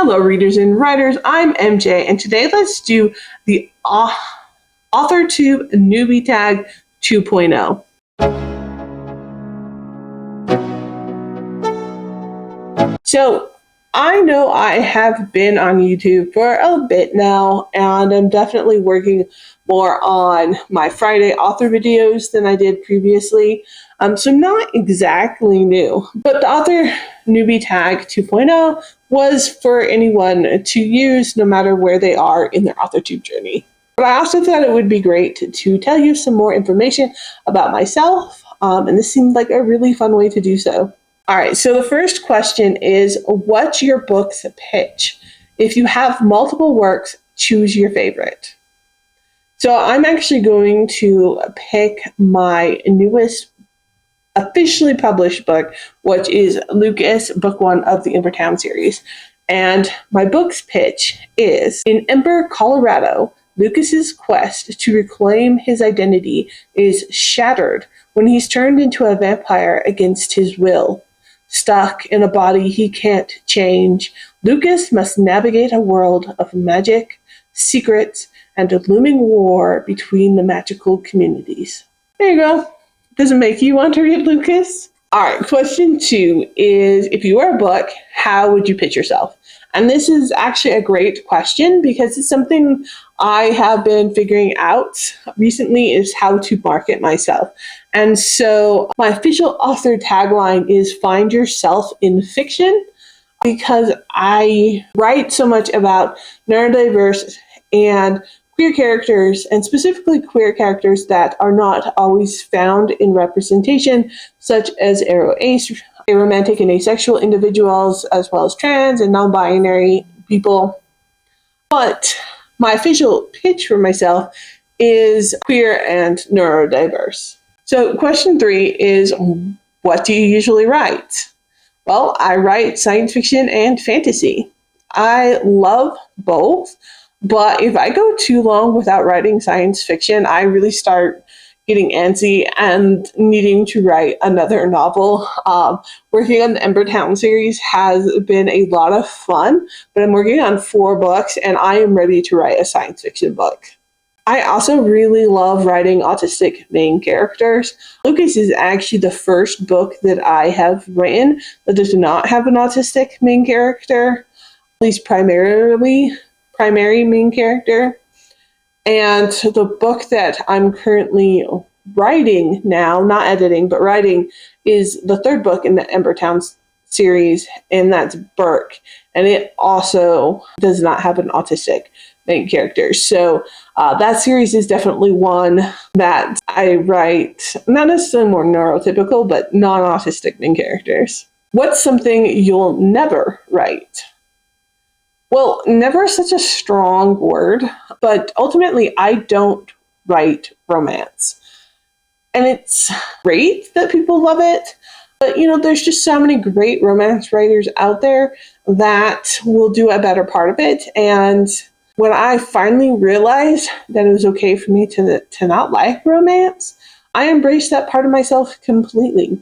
Hello, readers and writers. I'm MJ, and today let's do the AuthorTube Newbie Tag 2.0. So, I know I have been on YouTube for a bit now, and I'm definitely working more on my Friday author videos than I did previously. So not exactly new, but the Author Newbie Tag 2.0 was for anyone to use no matter where they are in their AuthorTube journey. But I also thought it would be great to tell you some more information about myself, and this seemed like a really fun way to do so. All right, so the first question is, what's your book's pitch? If you have multiple works, choose your favorite. So I'm actually going to pick my newest officially published book, which is Lucas, book 1 of the Ember Town series. And my book's pitch is, in Ember, Colorado, Lucas's quest to reclaim his identity is shattered when he's turned into a vampire against his will. Stuck in a body he can't change, Lucas must navigate a world of magic, secrets, and a looming war between the magical communities. There you go. Does it make you want to read Lucas? All right, question 2 is, if you were a book, how would you pitch yourself? And this is actually a great question because it's something I have been figuring out recently, is how to market myself. And so my official author tagline is find yourself in fiction, because I write so much about neurodiverse and queer characters, and specifically queer characters that are not always found in representation, such as aromantic and asexual individuals, as well as trans and non-binary people. But my official pitch for myself is queer and neurodiverse. So question 3 is, what do you usually write? Well, I write science fiction and fantasy. I love both, but if I go too long without writing science fiction, I really start getting antsy and needing to write another novel. Working on the Ember Town series has been a lot of fun, but I'm working on 4 books and I am ready to write a science fiction book. I also really love writing autistic main characters. Lucas is actually the first book that I have written that does not have an autistic main character, at least primary main character. And the book that I'm currently writing now, not editing, but writing, is the 3rd book in the Ember Town series, and that's Burke. And it also does not have an autistic main character. So that series is definitely one that I write, not necessarily more neurotypical, but non-autistic main characters. What's something you'll never write? Well, never is such a strong word, but ultimately I don't write romance. And it's great that people love it, but there's just so many great romance writers out there that will do a better part of it. And when I finally realized that it was okay for me to not like romance, I embraced that part of myself completely.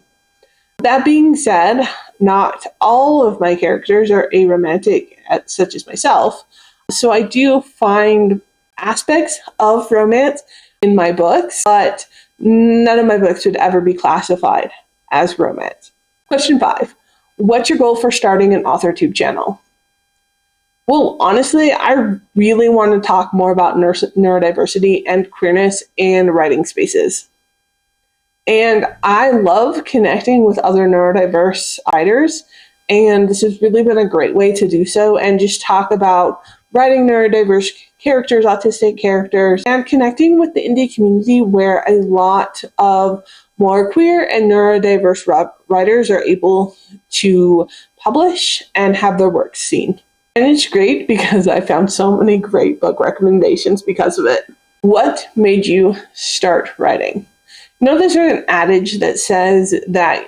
That being said, not all of my characters are aromantic, such as myself. So I do find aspects of romance in my books, but none of my books would ever be classified as romance. Question 5. What's your goal for starting an AuthorTube channel? Well, honestly, I really want to talk more about neurodiversity and queerness in writing spaces. And I love connecting with other neurodiverse writers, and this has really been a great way to do so, and just talk about writing neurodiverse characters, autistic characters, and connecting with the indie community where a lot of more queer and neurodiverse writers are able to publish and have their work seen. And it's great because I found so many great book recommendations because of it. What made you start writing? There's an adage that says that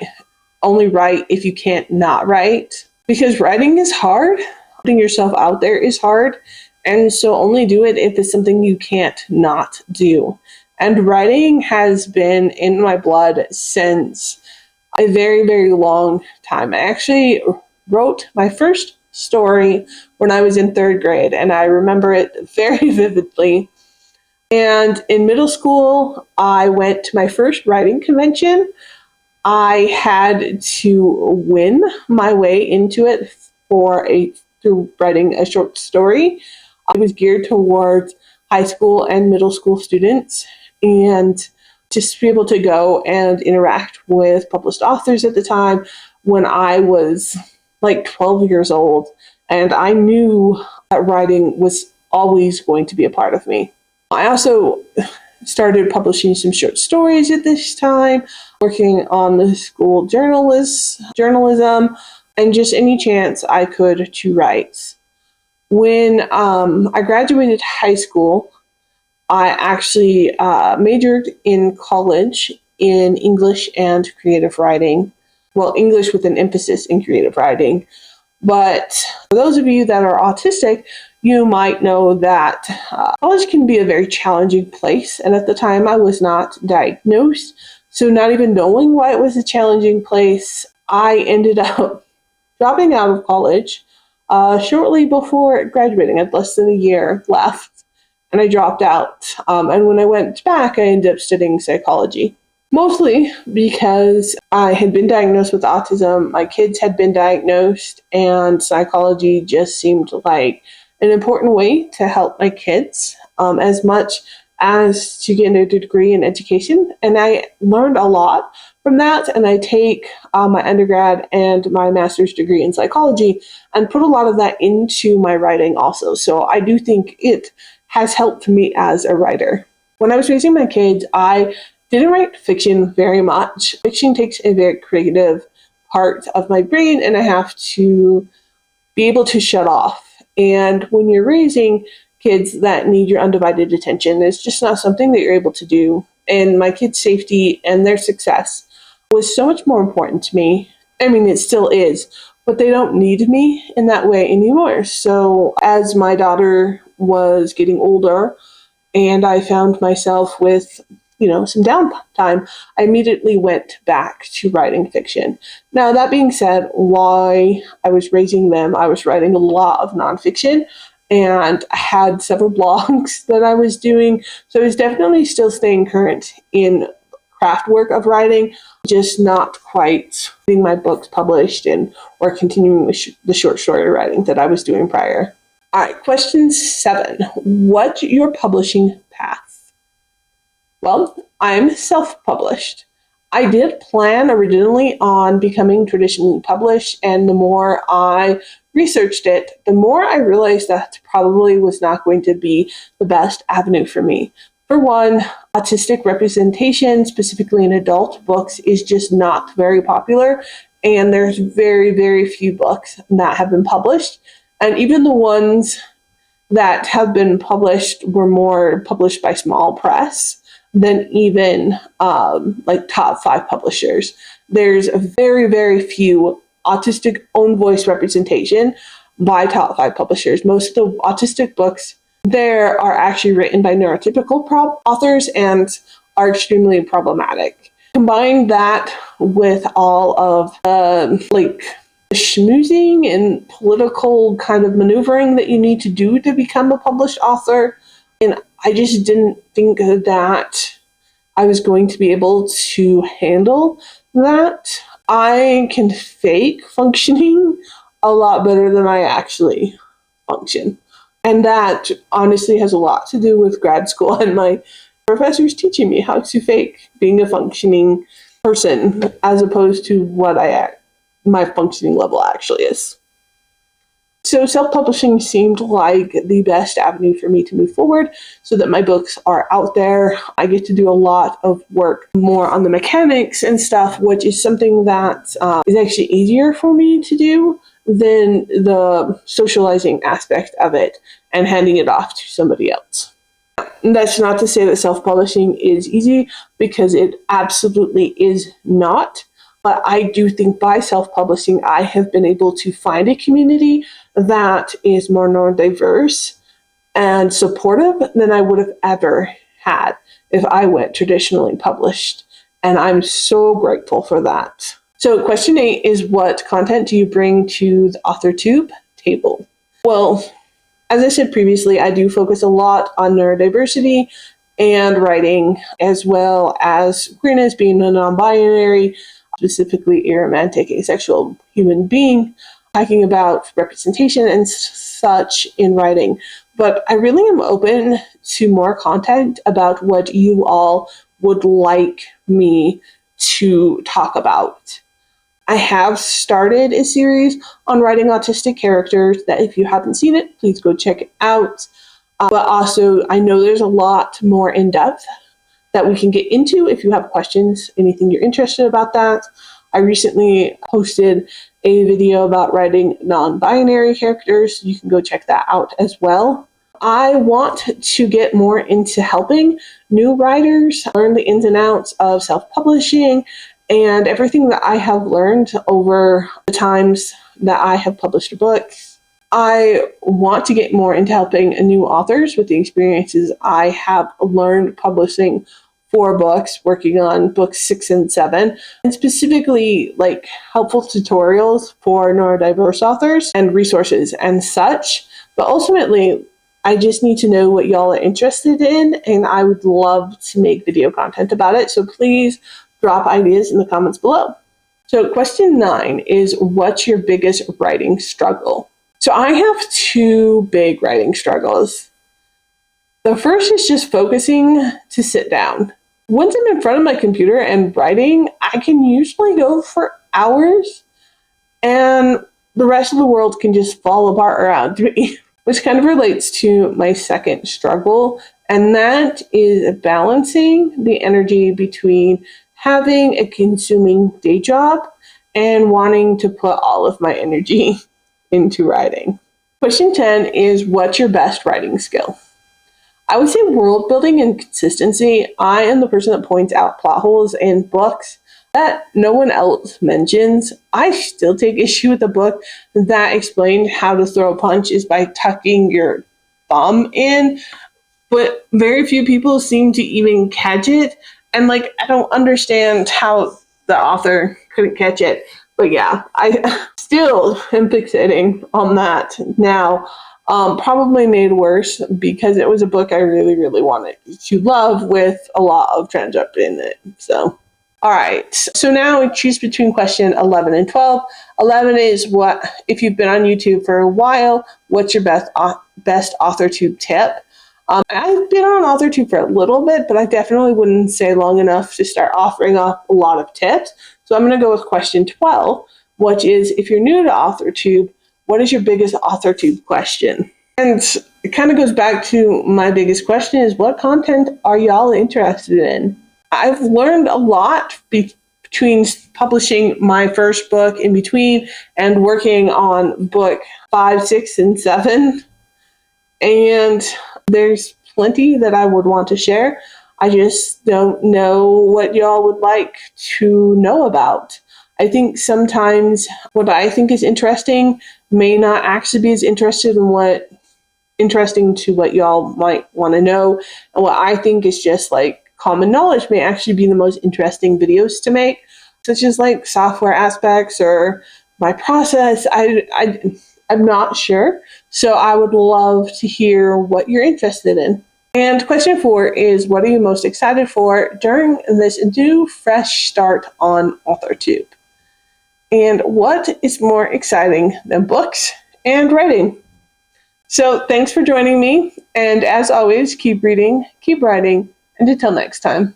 only write if you can't not write, because writing is hard. Putting yourself out there is hard. And so only do it if it's something you can't not do. And writing has been in my blood since a very, very long time. I actually wrote my first story when I was in third grade, and I remember it very vividly. And in middle school, I went to my first writing convention. I had to win my way into it through writing a short story. It was geared towards high school and middle school students, and just to be able to go and interact with published authors at the time when I was like 12 years old, and I knew that writing was always going to be a part of me. I also started publishing some short stories at this time, working on the school journalism, and just any chance I could to write. When I graduated high school, I actually majored in college in English and creative writing. Well, English with an emphasis in creative writing. But for those of you that are autistic, you might know that college can be a very challenging place. And at the time, I was not diagnosed. So not even knowing why it was a challenging place, I ended up dropping out of college shortly before graduating. I had less than a year left, and I dropped out. And when I went back, I ended up studying psychology. Mostly because I had been diagnosed with autism, my kids had been diagnosed, and psychology just seemed like an important way to help my kids as much as to get a degree in education. And I learned a lot from that, and I take my undergrad and my master's degree in psychology and put a lot of that into my writing also. So I do think it has helped me as a writer. When I was raising my kids, I didn't write fiction very much. Fiction takes a very creative part of my brain, and I have to be able to shut off. And when you're raising kids that need your undivided attention, it's just not something that you're able to do. And my kids' safety and their success was so much more important to me. I mean, it still is, but they don't need me in that way anymore. So as my daughter was getting older and I found myself with some downtime, I immediately went back to writing fiction. Now, that being said, while I was raising them, I was writing a lot of nonfiction, and I had several blogs that I was doing. So I was definitely still staying current in craft work of writing, just not quite getting my books published or continuing with the short story writing that I was doing prior. All right, question 7. What's your publishing path? Well, I'm self-published. I did plan originally on becoming traditionally published, and the more I researched it, the more I realized that probably was not going to be the best avenue for me. For one, autistic representation, specifically in adult books, is just not very popular, and there's very, very few books that have been published. And even the ones that have been published were more published by small press than even like top 5 publishers. There's a very, very few autistic own voice representation by top 5 publishers. Most of the autistic books there are actually written by neurotypical authors and are extremely problematic. Combine that with all of the schmoozing and political kind of maneuvering that you need to do to become a published author, and I just didn't think that I was going to be able to handle that. I can fake functioning a lot better than I actually function. And that honestly has a lot to do with grad school and my professors teaching me how to fake being a functioning person as opposed to what my functioning level actually is. So self-publishing seemed like the best avenue for me to move forward so that my books are out there. I get to do a lot of work more on the mechanics and stuff, which is something that is actually easier for me to do than the socializing aspect of it and handing it off to somebody else. That's not to say that self-publishing is easy, because it absolutely is not. But I do think by self-publishing, I have been able to find a community that is more neurodiverse and supportive than I would have ever had if I went traditionally published. And I'm so grateful for that. So question 8 is, what content do you bring to the AuthorTube table. Well, as I said previously, I do focus a lot on neurodiversity and writing, as well as queerness, being a non-binary, specifically aromantic, asexual human being, talking about representation and such in writing. But I really am open to more content about what you all would like me to talk about. I have started a series on writing autistic characters that if you haven't seen it, please go check it out. But also, I know there's a lot more in depth that we can get into if you have questions, anything you're interested about that. I recently posted a video about writing non-binary characters. You can go check that out as well. I want to get more into helping new writers learn the ins and outs of self-publishing and everything that I have learned over the times that I have published a book. I want to get more into helping new authors with the experiences I have learned publishing 4 books, working on books 6 and 7, and specifically like helpful tutorials for neurodiverse authors and resources and such. But ultimately, I just need to know what y'all are interested in, and I would love to make video content about it. So please drop ideas in the comments below. So question 9 is, what's your biggest writing struggle? So I have 2 big writing struggles. The first is just focusing to sit down. Once I'm in front of my computer and writing, I can usually go for hours, and the rest of the world can just fall apart around me, which kind of relates to my second struggle, and that is balancing the energy between having a consuming day job and wanting to put all of my energy into writing. Question 10 is, what's your best writing skill? I would say world building and consistency. I am the person that points out plot holes in books that no one else mentions. I still take issue with a book that explained how to throw a punch is by tucking your thumb in, but very few people seem to even catch it. And like, I don't understand how the author couldn't catch it. But yeah, I still am fixating on that now. Probably made worse because it was a book I really, really wanted to love with a lot of transgender in it. So, all right. So now we choose between question 11 and 12. 11 is, what, if you've been on YouTube for a while, what's your best AuthorTube tip? I've been on AuthorTube for a little bit, but I definitely wouldn't say long enough to start offering up a lot of tips. So I'm going to go with question 12, which is, if you're new to AuthorTube, what is your biggest AuthorTube question? And it kind of goes back to my biggest question is, what content are y'all interested in? I've learned a lot between publishing my first book in between and working on book 5, 6, and 7. And there's plenty that I would want to share. I just don't know what y'all would like to know about. I think sometimes what I think is interesting may not actually be as interesting to what y'all might want to know. And what I think is just like common knowledge may actually be the most interesting videos to make, such as like software aspects or my process. I'm not sure. So I would love to hear what you're interested in. And question 4 is, what are you most excited for during this new fresh start on AuthorTube? And what is more exciting than books and writing? So thanks for joining me. And as always, keep reading, keep writing, and until next time.